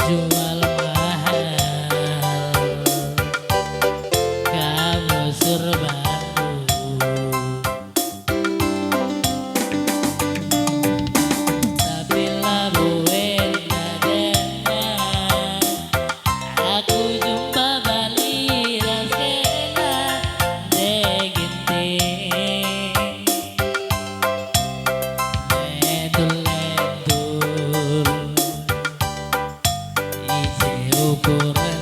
jual mahal, kamu serbaku. Tapi labuin dadengan, aku jumpa balik rasena deginting. Lentur-lentur ije ukuran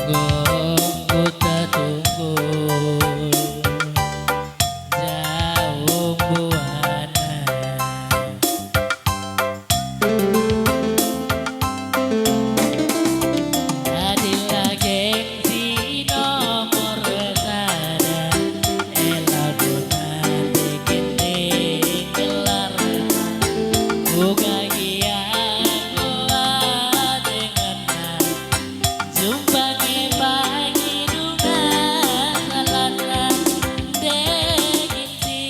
gongku tetunggu jauh buana. Adilah gengsi nomor sada, elabunan bikin gelar. Buka giang gua dengan jumpa ke pagi dunga salana deginti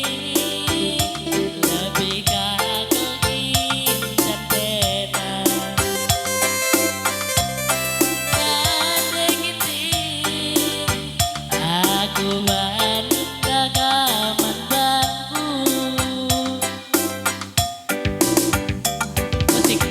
lebih kagokin cantena deginti aku bandung kagaman bangku musik.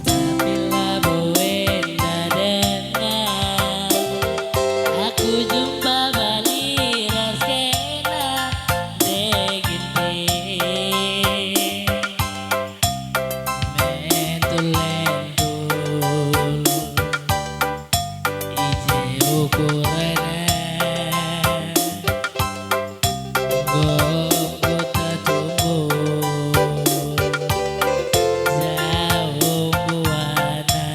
Tapi labuin dadengan, aku jumpa balik rasena deginting. Mentul-lentul ije ukuran gongku tetunggu jauh buana.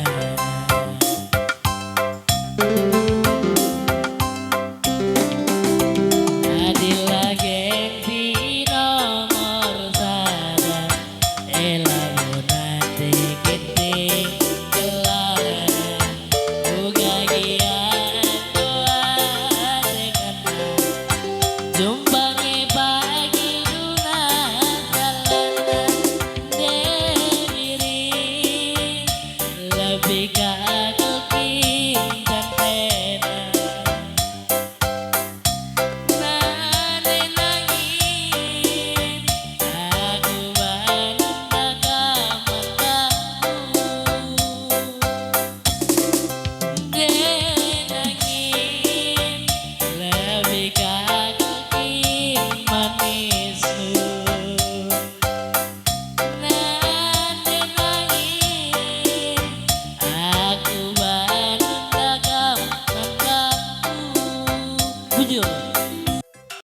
Adilah gengsi nomor sada, elabunan diginting gelaran. Buka giang doa dengan jumpa